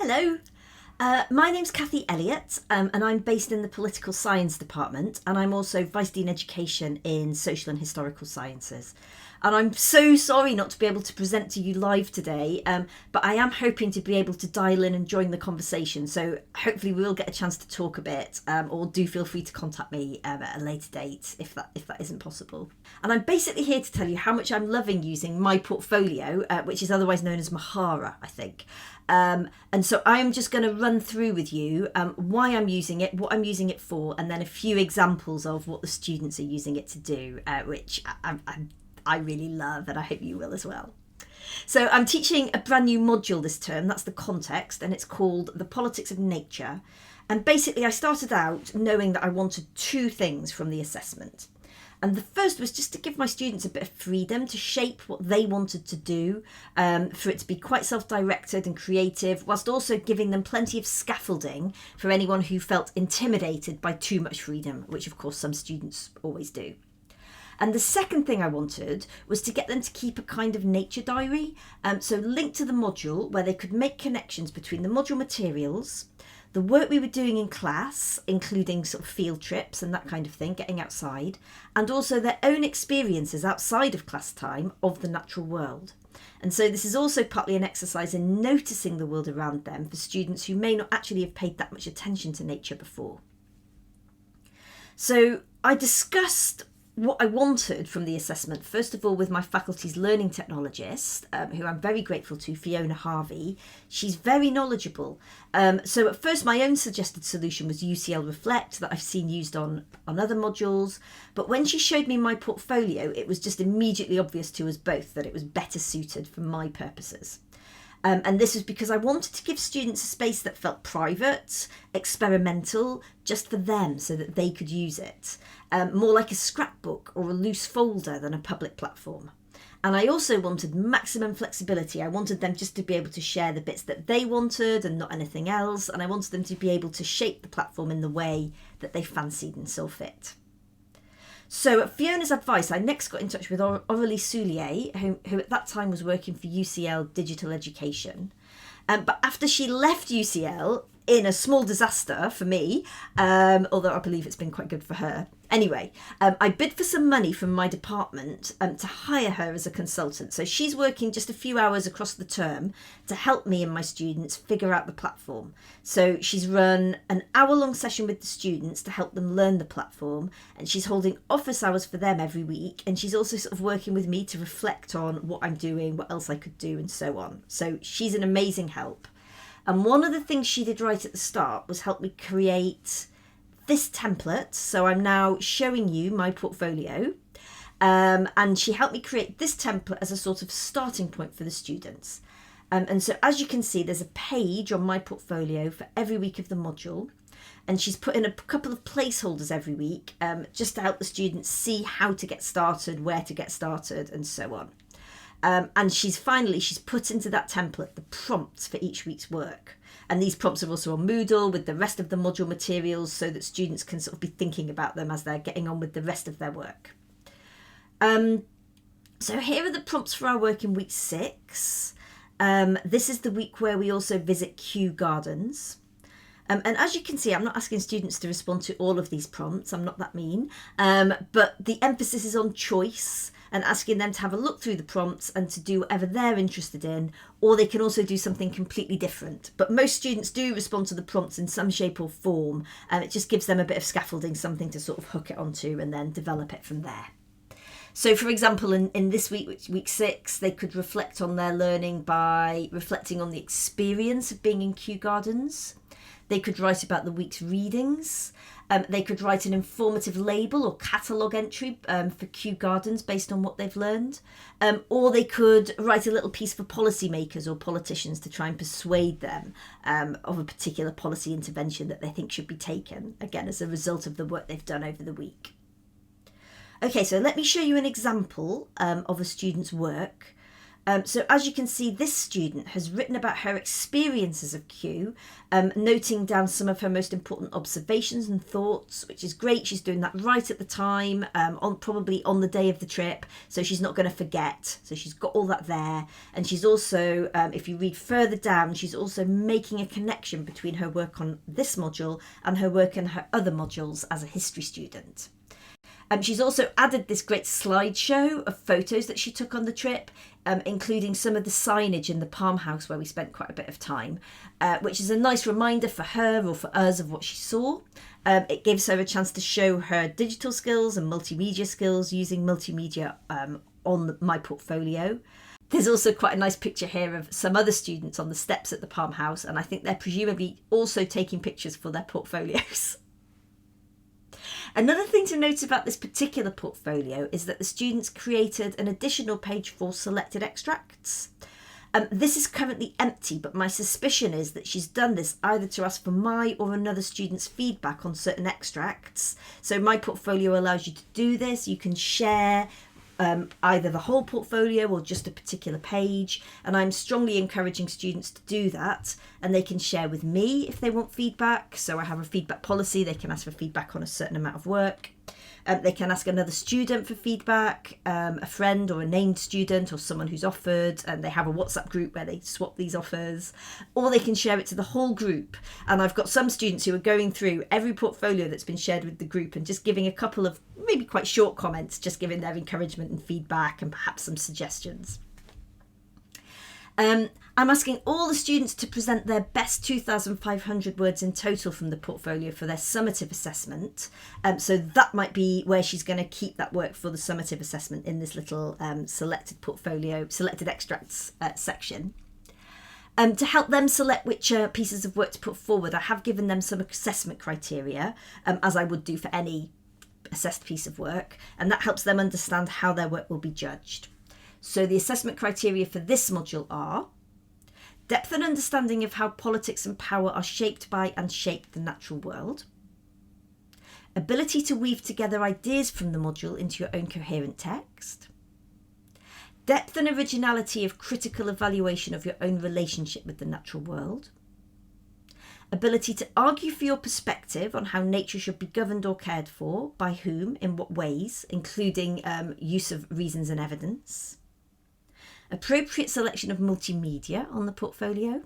Hello, my name's Kathy Elliott, and I'm based in the Political Science Department, and I'm also Vice Dean Education in Social and Historical Sciences. And I'm so sorry not to be able to present to you live today, but I am hoping to be able to dial in and join the conversation, so hopefully we will get a chance to talk a bit, or do feel free to contact me at a later date if that isn't possible. And I'm basically here to tell you how much I'm loving using MyPortfolio, which is otherwise known as Mahara, I think. And so I'm just going to run through with you why I'm using it, what I'm using it for, and then a few examples of what the students are using it to do, which I really love, and I hope you will as well. So I'm teaching a brand new module this term, that's the context, and it's called The Politics of Nature. And basically I started out knowing that I wanted two things from the assessment. And the first was just to give my students a bit of freedom to shape what they wanted to do, for it to be quite self-directed and creative, whilst also giving them plenty of scaffolding for anyone who felt intimidated by too much freedom, which of course some students always do. And the second thing I wanted was to get them to keep a kind of nature diary, so linked to the module where they could make connections between the module materials, the work we were doing in class, including sort of field trips and that kind of thing, getting outside, and also their own experiences outside of class time of the natural world. And so this is also partly an exercise in noticing the world around them for students who may not actually have paid that much attention to nature before. So I discussed what I wanted from the assessment, first of all, with my faculty's learning technologist, who I'm very grateful to, Fiona Harvey. She's very knowledgeable. So at first, my own suggested solution was UCL Reflect that I've seen used on other modules. But when she showed me my portfolio, it was just immediately obvious to us both that it was better suited for my purposes. And this was because I wanted to give students a space that felt private, experimental, just for them so that they could use it. More like a scrapbook or a loose folder than a public platform. And I also wanted maximum flexibility. I wanted them just to be able to share the bits that they wanted and not anything else. And I wanted them to be able to shape the platform in the way that they fancied and saw fit. So at Fiona's advice, I next got in touch with Aurélie Soulier, who at that time was working for UCL Digital Education. But after she left UCL, in a small disaster for me, although I believe it's been quite good for her. Anyway, I bid for some money from my department to hire her as a consultant. So she's working just a few hours across the term to help me and my students figure out the platform. So she's run an hour-long session with the students to help them learn the platform, and she's holding office hours for them every week. And she's also sort of working with me to reflect on what I'm doing, what else I could do, and so on. So she's an amazing help. And one of the things she did right at the start was help me create this template. So I'm now showing you my portfolio. And she helped me create this template as a sort of starting point for the students. And so as you can see, there's a page on my portfolio for every week of the module. And she's put in a couple of placeholders every week, just to help the students see how to get started, where to get started, and so on. And she's put into that template the prompts for each week's work. And these prompts are also on Moodle with the rest of the module materials so that students can sort of be thinking about them as they're getting on with the rest of their work. So here are the prompts for our work in week 6. This is the week where we also visit Kew Gardens. And as you can see, I'm not asking students to respond to all of these prompts. I'm not that mean. But the emphasis is on choice and asking them to have a look through the prompts and to do whatever they're interested in, or they can also do something completely different. But most students do respond to the prompts in some shape or form, and it just gives them a bit of scaffolding, something to sort of hook it onto and then develop it from there. So, for example, in this week, week 6, they could reflect on their learning by reflecting on the experience of being in Kew Gardens. They could write about the week's readings. They could write an informative label or catalogue entry for Kew Gardens based on what they've learned. Or they could write a little piece for policymakers or politicians to try and persuade them of a particular policy intervention that they think should be taken, again, as a result of the work they've done over the week. Okay, so let me show you an example of a student's work. So as you can see, this student has written about her experiences of Q, noting down some of her most important observations and thoughts, which is great. She's doing that right at the time, probably on the day of the trip, so she's not going to forget. So she's got all that there. And she's also, if you read further down, she's also making a connection between her work on this module and her work in her other modules as a history student. She's also added this great slideshow of photos that she took on the trip, including some of the signage in the Palm House where we spent quite a bit of time, which is a nice reminder for her or for us of what she saw. It gives her a chance to show her digital skills and multimedia skills using multimedia on MyPortfolio. There's also quite a nice picture here of some other students on the steps at the Palm House, and I think they're presumably also taking pictures for their portfolios. Another thing to note about this particular portfolio is that the students created an additional page for selected extracts. This is currently empty, but my suspicion is that she's done this either to ask for my or another student's feedback on certain extracts. So MyPortfolio allows you to do this. You can share either the whole portfolio or just a particular page, and I'm strongly encouraging students to do that, and they can share with me if they want feedback. So I have a feedback policy. They can ask for feedback on a certain amount of work. They can ask another student for feedback, a friend or a named student or someone who's offered, and they have a WhatsApp group where they swap these offers, or they can share it to the whole group. And I've got some students who are going through every portfolio that's been shared with the group and just giving a couple of maybe quite short comments, just giving their encouragement and feedback and perhaps some suggestions. I'm asking all the students to present their best 2,500 words in total from the portfolio for their summative assessment. So that might be where she's going to keep that work for the summative assessment in this little selected extracts section. To help them select which pieces of work to put forward, I have given them some assessment criteria, as I would do for any assessed piece of work, and that helps them understand how their work will be judged. So the assessment criteria for this module are depth and understanding of how politics and power are shaped by and shape the natural world, ability to weave together ideas from the module into your own coherent text, depth and originality of critical evaluation of your own relationship with the natural world, ability to argue for your perspective on how nature should be governed or cared for, by whom, in what ways, including use of reasons and evidence, appropriate selection of multimedia on the portfolio,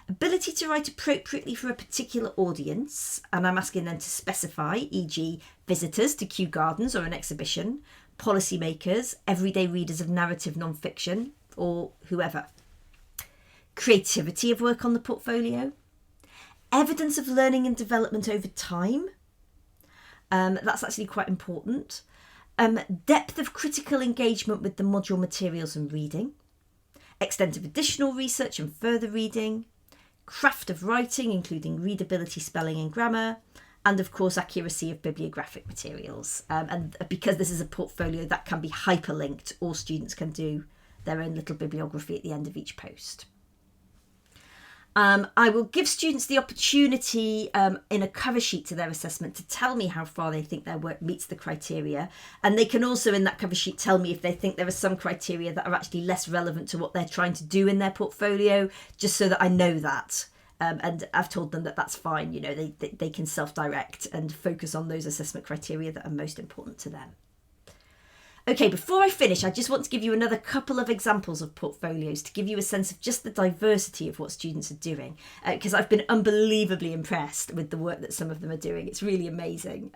ability to write appropriately for a particular audience, and I'm asking them to specify, e.g. visitors to Kew Gardens or an exhibition, policymakers, everyday readers of narrative non-fiction, or whoever. Creativity of work on the portfolio, evidence of learning and development over time, that's actually quite important. Depth of critical engagement with the module materials and reading, extent of additional research and further reading, craft of writing, including readability, spelling and grammar, and of course accuracy of bibliographic materials. And because this is a portfolio that can be hyperlinked, all students can do their own little bibliography at the end of each post. I will give students the opportunity in a cover sheet to their assessment to tell me how far they think their work meets the criteria. And they can also in that cover sheet tell me if they think there are some criteria that are actually less relevant to what they're trying to do in their portfolio, just so that I know that. And I've told them that that's fine. You know, they can self-direct and focus on those assessment criteria that are most important to them. Okay, before I finish, I just want to give you another couple of examples of portfolios to give you a sense of just the diversity of what students are doing, because I've been unbelievably impressed with the work that some of them are doing. It's really amazing.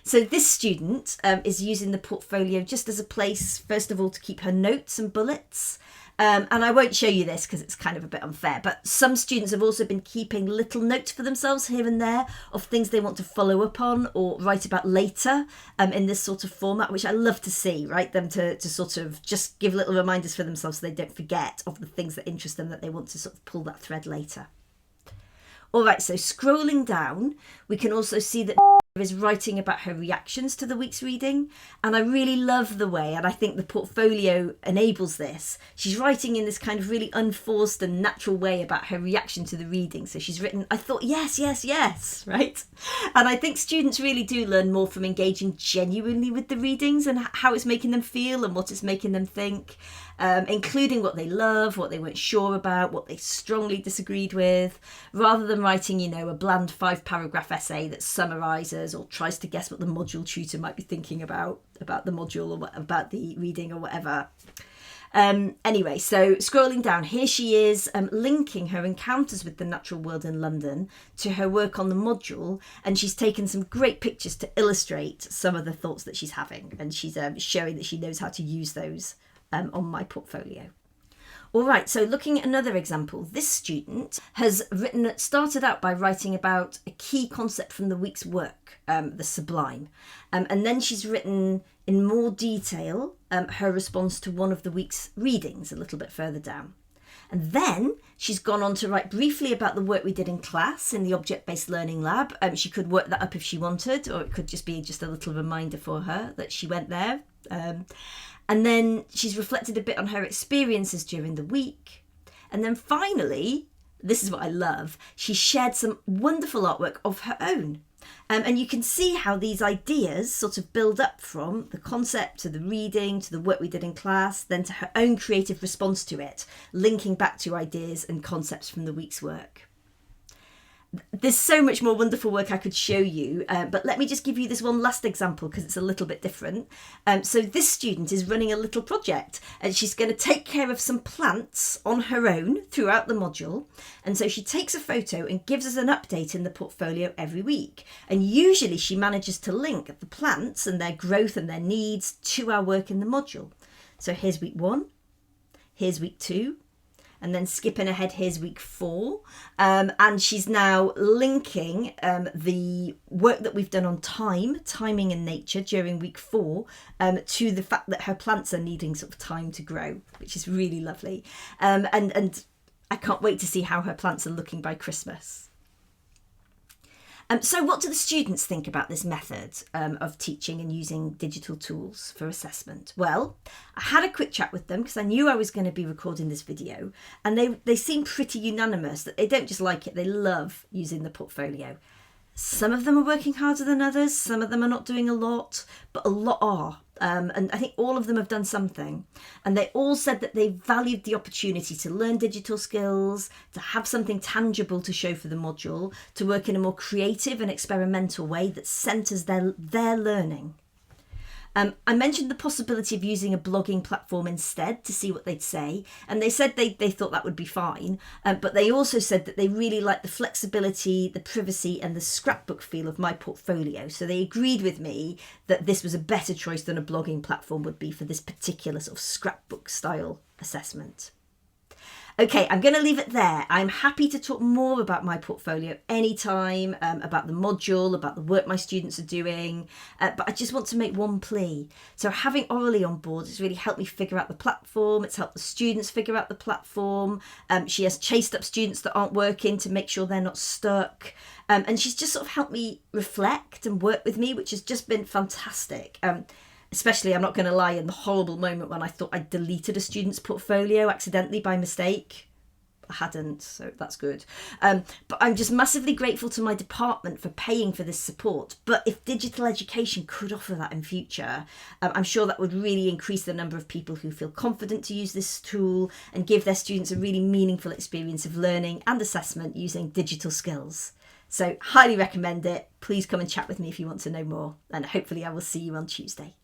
So this student is using the portfolio just as a place, first of all, to keep her notes and bullets. And I won't show you this because it's kind of a bit unfair, but some students have also been keeping little notes for themselves here and there of things they want to follow up on or write about later in this sort of format, which I love to see, right? Them to sort of just give little reminders for themselves so they don't forget of the things that interest them, that they want to sort of pull that thread later. All right, so scrolling down, we can also see that is writing about her reactions to the week's reading, and I really love the way, and I think the portfolio enables this. She's writing in this kind of really unforced and natural way about her reaction to the reading. So she's written, I thought, yes, yes, yes, right? And I think students really do learn more from engaging genuinely with the readings and how it's making them feel and what it's making them think. including what they love, what they weren't sure about, what they strongly disagreed with, rather than writing, a bland 5-paragraph essay that summarises or tries to guess what the module tutor might be thinking about the module or about the reading or whatever. Anyway, so scrolling down, here she is linking her encounters with the natural world in London to her work on the module, and she's taken some great pictures to illustrate some of the thoughts that she's having, and she's showing that she knows how to use those on MyPortfolio. All right, so looking at another example, this student has started out by writing about a key concept from the week's work, the sublime. And then she's written in more detail her response to one of the week's readings a little bit further down. And then she's gone on to write briefly about the work we did in class in the object-based learning lab. She could work that up if she wanted, or it could just be just a little reminder for her that she went there. And then she's reflected a bit on her experiences during the week. And then finally, this is what I love, she shared some wonderful artwork of her own. And you can see how these ideas sort of build up from the concept to the reading to the work we did in class, then to her own creative response to it, linking back to ideas and concepts from the week's work. There's so much more wonderful work I could show you, but let me just give you this one last example because it's a little bit different. So this student is running a little project, and she's going to take care of some plants on her own throughout the module. And so she takes a photo and gives us an update in the portfolio every week. And usually she manages to link the plants and their growth and their needs to our work in the module. So here's week 1, here's week 2, and then skipping ahead, here's week 4. And she's now linking the work that we've done on timing and nature during week 4 to the fact that her plants are needing sort of time to grow, which is really lovely. And I can't wait to see how her plants are looking by Christmas. So what do the students think about this method of teaching and using digital tools for assessment? Well, I had a quick chat with them because I knew I was going to be recording this video, and they seem pretty unanimous that they don't just like it, they love using the portfolio. Some of them are working harder than others, some of them are not doing a lot, but a lot are. And I think all of them have done something. And they all said that they valued the opportunity to learn digital skills, to have something tangible to show for the module, to work in a more creative and experimental way that centres their learning. I mentioned the possibility of using a blogging platform instead to see what they'd say, and they said they thought that would be fine, but they also said that they really liked the flexibility, the privacy and the scrapbook feel of MyPortfolio, so they agreed with me that this was a better choice than a blogging platform would be for this particular sort of scrapbook style assessment. Okay, I'm going to leave it there. I'm happy to talk more about MyPortfolio anytime, about the module, about the work my students are doing, but I just want to make one plea. So having Aurelie on board has really helped me figure out the platform. It's helped the students figure out the platform. She has chased up students that aren't working to make sure they're not stuck. And she's just sort of helped me reflect and work with me, which has just been fantastic. Especially, I'm not going to lie, in the horrible moment when I thought I'd deleted a student's portfolio accidentally by mistake. I hadn't, so that's good. But I'm just massively grateful to my department for paying for this support. But if digital education could offer that in future, I'm sure that would really increase the number of people who feel confident to use this tool and give their students a really meaningful experience of learning and assessment using digital skills. So highly recommend it. Please come and chat with me if you want to know more, and hopefully I will see you on Tuesday.